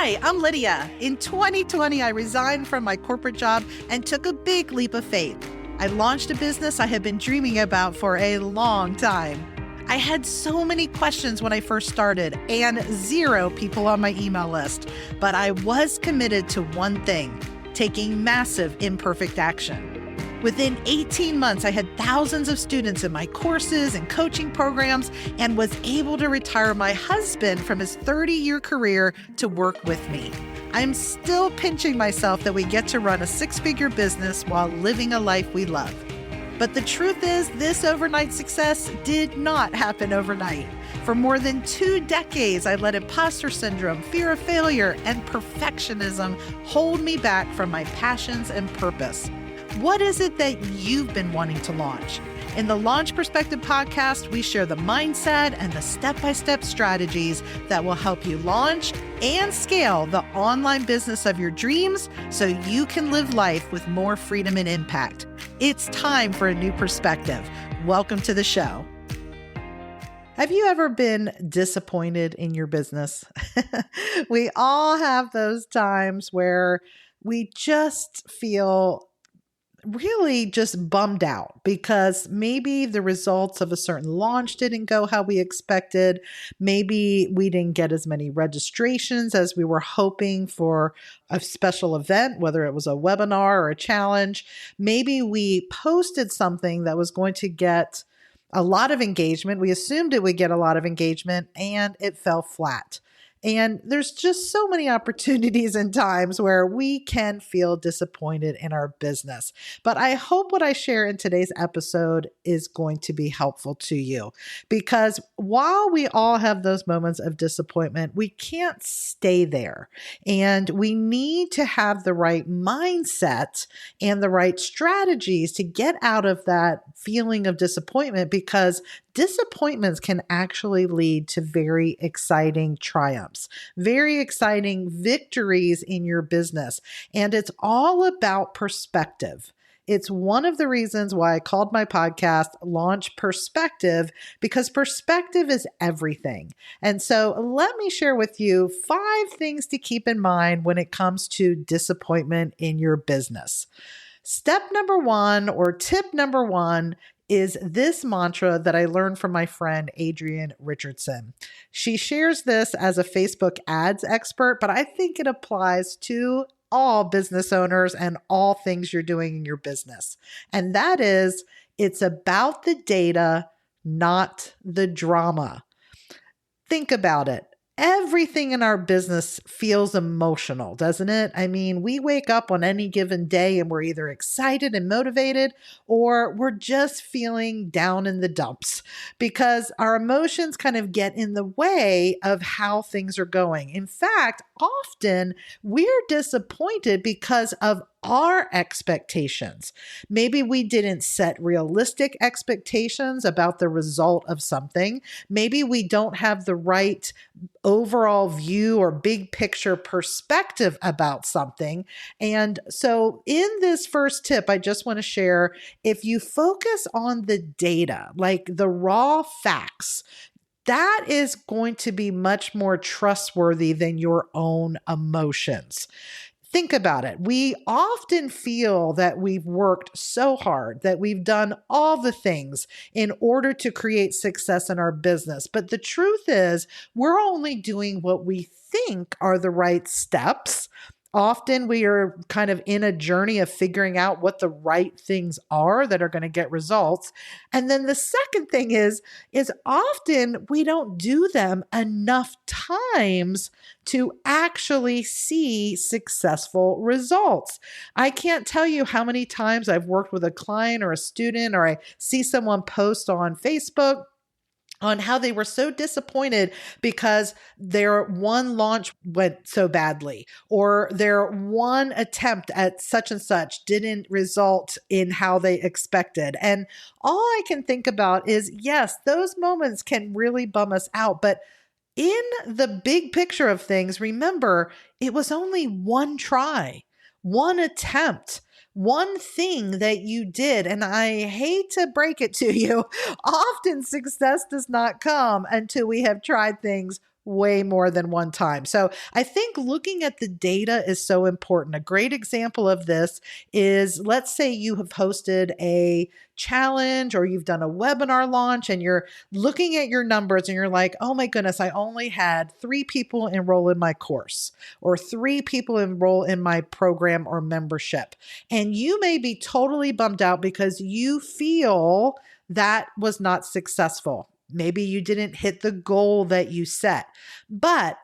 Hi, I'm Lydia. In 2020, I resigned from my corporate job and took a big leap of faith. I launched a business I had been dreaming about for a long time. I had so many questions when I first started and 0 people on my email list, but I was committed to one thing, taking massive imperfect action. Within 18 months, I had thousands of students in my courses and coaching programs and was able to retire my husband from his 30-year career to work with me. I'm still pinching myself that we get to run a 6-figure business while living a life we love. But the truth is, this overnight success did not happen overnight. For more than 2 decades, I let imposter syndrome, fear of failure, and perfectionism hold me back from my passions and purpose. What is it that you've been wanting to launch? In the Launch Perspective podcast, we share the mindset and the step-by-step strategies that will help you launch and scale the online business of your dreams so you can live life with more freedom and impact. It's time for a new perspective. Welcome to the show. Have you ever been disappointed in your business? We all have those times where we just feel really just bummed out because maybe the results of a certain launch didn't go how we expected. Maybe we didn't get as many registrations as we were hoping for a special event, whether it was a webinar or a challenge. Maybe we posted something that was going to get a lot of engagement. We assumed it would get a lot of engagement and it fell flat. And there's just so many opportunities and times where we can feel disappointed in our business. But I hope what I share in today's episode is going to be helpful to you, because while we all have those moments of disappointment, we can't stay there. And we need to have the right mindset and the right strategies to get out of that feeling of disappointment, because disappointments can actually lead to very exciting triumphs, very exciting victories in your business. And it's all about perspective. It's one of the reasons why I called my podcast Launch Perspective, because perspective is everything. And so let me share with you 5 things to keep in mind when it comes to disappointment in your business. Step number 1, or tip number 1, is this mantra that I learned from my friend Adrienne Richardson. She shares this as a Facebook ads expert, but I think it applies to all business owners and all things you're doing in your business. And that is, it's about the data, not the drama. Think about it. Everything in our business feels emotional, doesn't it? I mean, we wake up on any given day and we're either excited and motivated, or we're just feeling down in the dumps because our emotions kind of get in the way of how things are going. In fact, often we're disappointed because of our expectations. Maybe we didn't set realistic expectations about the result of something. Maybe we don't have the right overall view or big picture perspective about something. And so in this first tip, I just want to share, if you focus on the data, like the raw facts, that is going to be much more trustworthy than your own emotions. Think about it. We often feel that we've worked so hard, that we've done all the things in order to create success in our business. But the truth is, we're only doing what we think are the right steps. Often we are kind of in a journey of figuring out what the right things are that are going to get results. And then the second thing is often we don't do them enough times to actually see successful results. I can't tell you how many times I've worked with a client or a student, or I see someone post on Facebook on how they were so disappointed because their one launch went so badly, or their one attempt at such and such didn't result in how they expected. And all I can think about is, yes, those moments can really bum us out, but in the big picture of things, remember, it was only one try, one attempt, one thing that you did. And I hate to break it to you, often success does not come until we have tried things way more than one time. So I think looking at the data is so important. A great example of this is, let's say you have hosted a challenge or you've done a webinar launch and you're looking at your numbers and you're like, oh my goodness, I only had 3 people enroll in my course or 3 people enroll in my program or membership. And you may be totally bummed out because you feel that was not successful. Maybe you didn't hit the goal that you set. But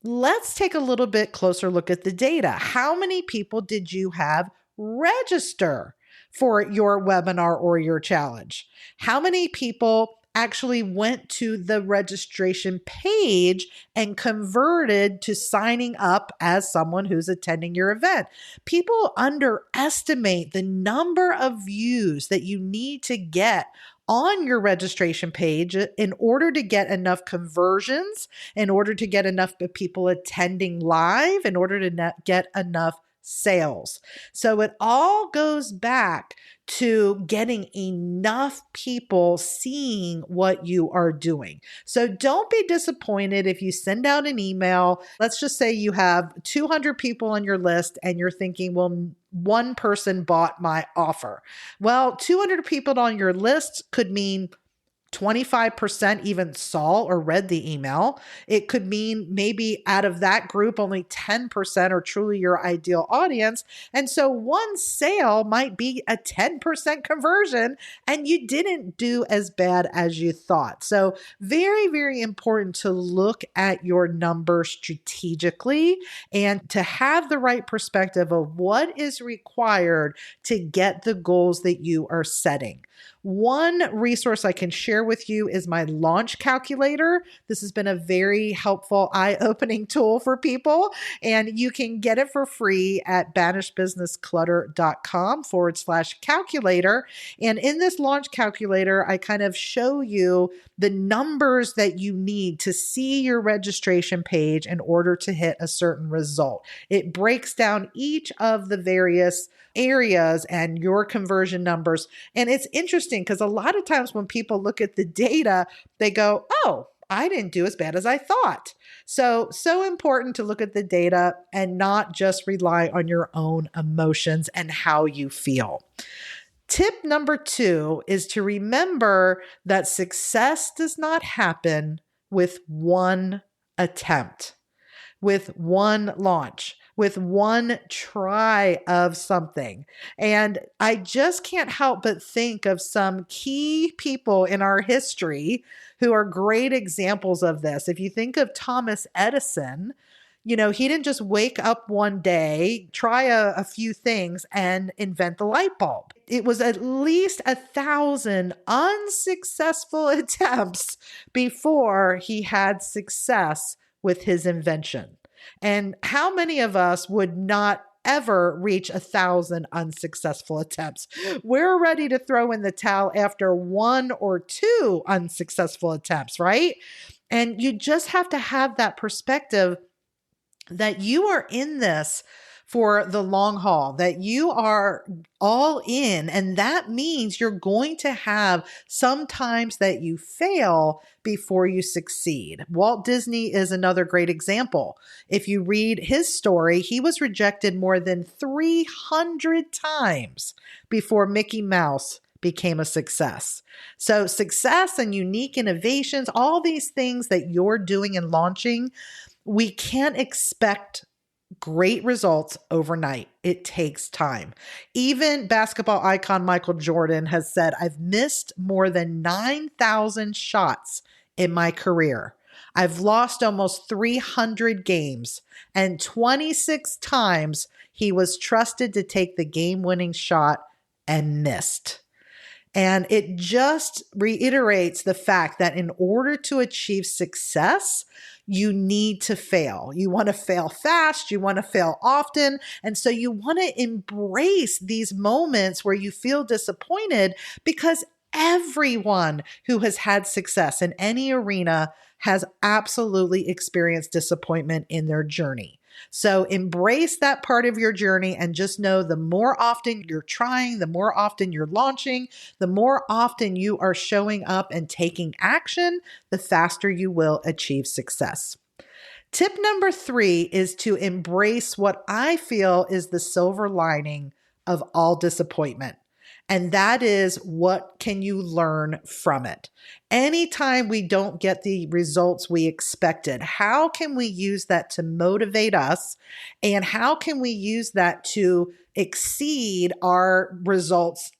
let's take a little bit closer look at the data. How many people did you have register for your webinar or your challenge? How many people actually went to the registration page and converted to signing up as someone who's attending your event? People underestimate the number of views that you need to get on your registration page in order to get enough conversions, in order to get enough people attending live, in order to get enough sales. So it all goes back to getting enough people seeing what you are doing. So don't be disappointed if you send out an email. Let's just say you have 200 people on your list and you're thinking, well, one person bought my offer. Well, 200 people on your list could mean 25% even saw or read the email. It could mean maybe out of that group, only 10% are truly your ideal audience. And so one sale might be a 10% conversion, and you didn't do as bad as you thought. So very, very important to look at your numbers strategically and to have the right perspective of what is required to get the goals that you are setting. One resource I can share with you is my launch calculator. This has been a very helpful, eye-opening tool for people, and you can get it for free at banishedbusinessclutter.com/calculator. And in this launch calculator, I kind of show you the numbers that you need to see your registration page in order to hit a certain result. It breaks down each of the various areas and your conversion numbers. And it's interesting because a lot of times when people look at the data, they go, oh, I didn't do as bad as I thought. So important to look at the data and not just rely on your own emotions and how you feel. Tip number 2 is to remember that success does not happen with one attempt, with one launch, with one try of something. And I just can't help but think of some key people in our history who are great examples of this. If you think of Thomas Edison, he didn't just wake up one day, try a few things and invent the light bulb. It was at least 1,000 unsuccessful attempts before he had success with his invention. And how many of us would not ever reach 1,000 unsuccessful attempts? We're ready to throw in the towel after 1 or 2 unsuccessful attempts, right? And you just have to have that perspective that you are in this for the long haul, that you are all in. And that means you're going to have some times that you fail before you succeed. Walt Disney is another great example. If you read his story, he was rejected more than 300 times before Mickey Mouse became a success. So success and unique innovations, all these things that you're doing and launching, we can't expect great results overnight. It takes time. Even basketball icon Michael Jordan has said, I've missed more than 9,000 shots in my career. I've lost almost 300 games, and 26 times he was trusted to take the game-winning shot and missed. And it just reiterates the fact that in order to achieve success, you need to fail. You want to fail fast. You want to fail often. And so you want to embrace these moments where you feel disappointed, because everyone who has had success in any arena has absolutely experienced disappointment in their journey. So embrace that part of your journey and just know the more often you're trying, the more often you're launching, the more often you are showing up and taking action, the faster you will achieve success. Tip number 3 is to embrace what I feel is the silver lining of all disappointment. And that is, what can you learn from it? Anytime we don't get the results we expected, how can we use that to motivate us? And how can we use that to exceed our results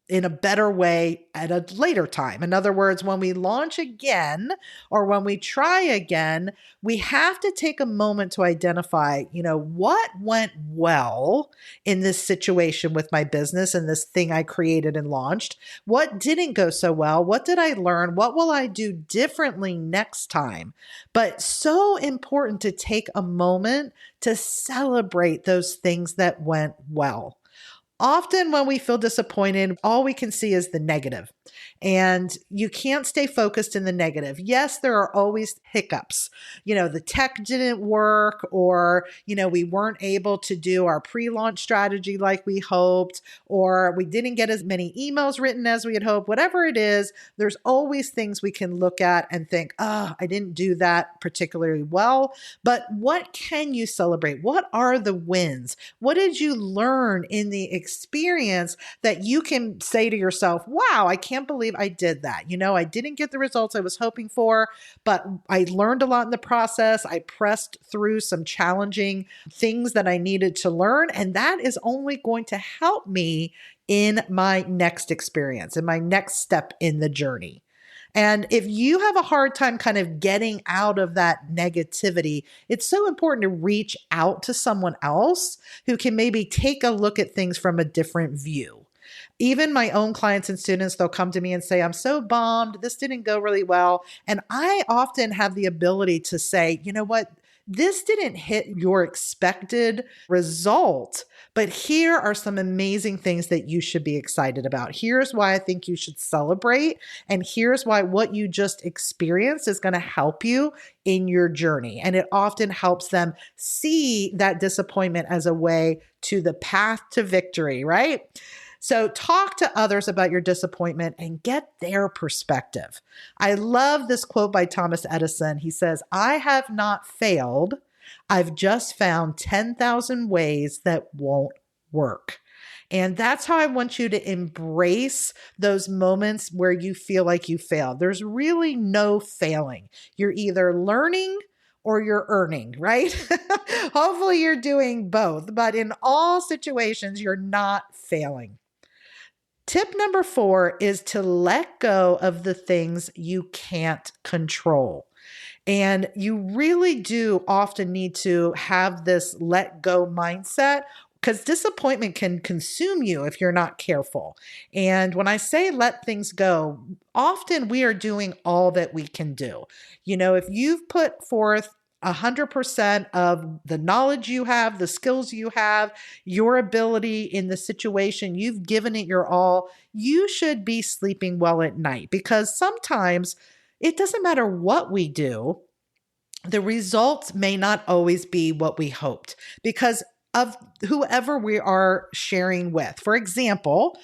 in a better way at a later time? In other words, when we launch again or when we try again, we have to take a moment to identify, what went well in this situation with my business and this thing I created and launched. What didn't go so well? What did I learn? What will I do differently next time? But so important to take a moment to celebrate those things that went well. Often when we feel disappointed, all we can see is the negative. And you can't stay focused in the negative. Yes, there are always hiccups. The tech didn't work, or, we weren't able to do our pre-launch strategy like we hoped, or we didn't get as many emails written as we had hoped. Whatever it is, there's always things we can look at and think, I didn't do that particularly well. But what can you celebrate? What are the wins? What did you learn in the experience that you can say to yourself, wow, I can't believe I did that. I didn't get the results I was hoping for, but I learned a lot in the process. I pressed through some challenging things that I needed to learn, and that is only going to help me in my next experience, in my next step in the journey. And if you have a hard time kind of getting out of that negativity, it's so important to reach out to someone else who can maybe take a look at things from a different view. Even my own clients and students, they'll come to me and say, I'm so bummed, this didn't go really well. And I often have the ability to say, you know what? This didn't hit your expected result, but here are some amazing things that you should be excited about. Here's why I think you should celebrate. And here's why what you just experienced is going to help you in your journey. And it often helps them see that disappointment as a way to the path to victory, right? So talk to others about your disappointment and get their perspective. I love this quote by Thomas Edison. He says, I have not failed. I've just found 10,000 ways that won't work. And that's how I want you to embrace those moments where you feel like you failed. There's really no failing. You're either learning or you're earning, right? Hopefully you're doing both, but in all situations, you're not failing. Tip number 4 is to let go of the things you can't control. And you really do often need to have this let go mindset, because disappointment can consume you if you're not careful. And when I say let things go, often we are doing all that we can do. If you've put forth 100% of the knowledge you have, the skills you have, your ability in the situation, you've given it your all, you should be sleeping well at night, because sometimes it doesn't matter what we do, the results may not always be what we hoped because of whoever we are sharing with. For example,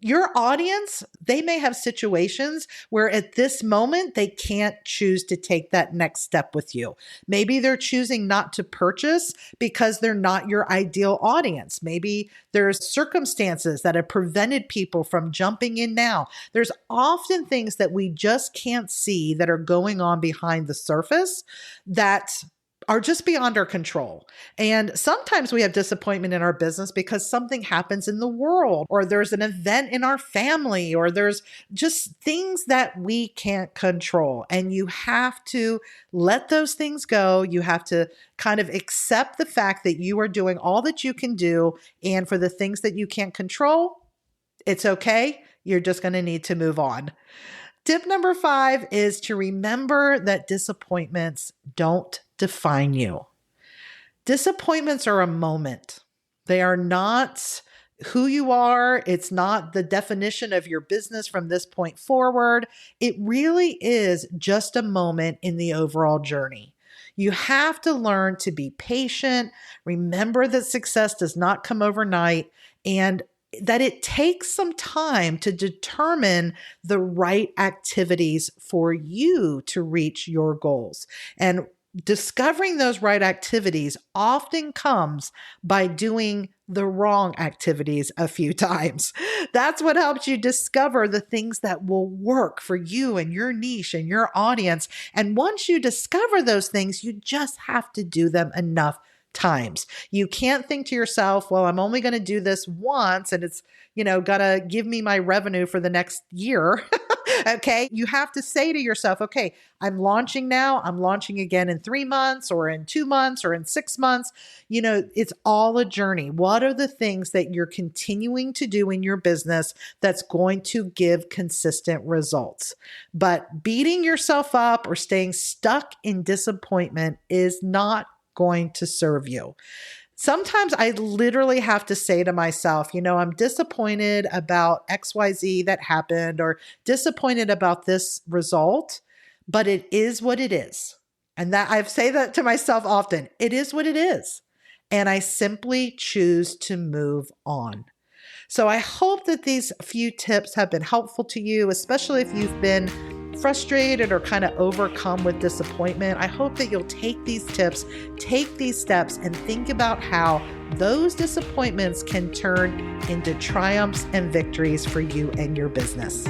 your audience, they may have situations where at this moment, they can't choose to take that next step with you. Maybe they're choosing not to purchase because they're not your ideal audience. Maybe there's circumstances that have prevented people from jumping in now. There's often things that we just can't see that are going on behind the surface that are just beyond our control. And sometimes we have disappointment in our business because something happens in the world, or there's an event in our family, or there's just things that we can't control. And you have to let those things go. You have to kind of accept the fact that you are doing all that you can do. And for the things that you can't control, it's okay. You're just going to need to move on. Tip number 5 is to remember that disappointments don't define you. Disappointments are a moment. They are not who you are. It's not the definition of your business from this point forward. It really is just a moment in the overall journey. You have to learn to be patient. Remember that success does not come overnight, and that it takes some time to determine the right activities for you to reach your goals. And discovering those right activities often comes by doing the wrong activities a few times. That's what helps you discover the things that will work for you and your niche and your audience. And once you discover those things, you just have to do them enough times. You can't think to yourself, well, I'm only going to do this once and it's, gonna give me my revenue for the next year. Okay. You have to say to yourself, okay, I'm launching now. I'm launching again in 3 months or in 2 months or in 6 months. It's all a journey. What are the things that you're continuing to do in your business that's going to give consistent results? But beating yourself up or staying stuck in disappointment is not going to serve you. Sometimes I literally have to say to myself, I'm disappointed about XYZ that happened or disappointed about this result, but it is what it is. And that I say that to myself often. It is what it is. And I simply choose to move on. So I hope that these few tips have been helpful to you, especially if you've been frustrated or kind of overcome with disappointment. I hope that you'll take these tips, take these steps, and think about how those disappointments can turn into triumphs and victories for you and your business.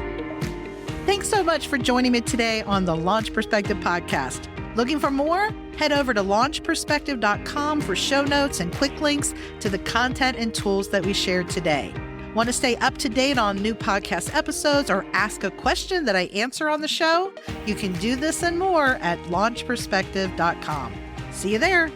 Thanks so much for joining me today on the Launch Perspective podcast. Looking for more? Head over to launchperspective.com for show notes and quick links to the content and tools that we shared today. Want to stay up to date on new podcast episodes or ask a question that I answer on the show? You can do this and more at launchperspective.com. See you there.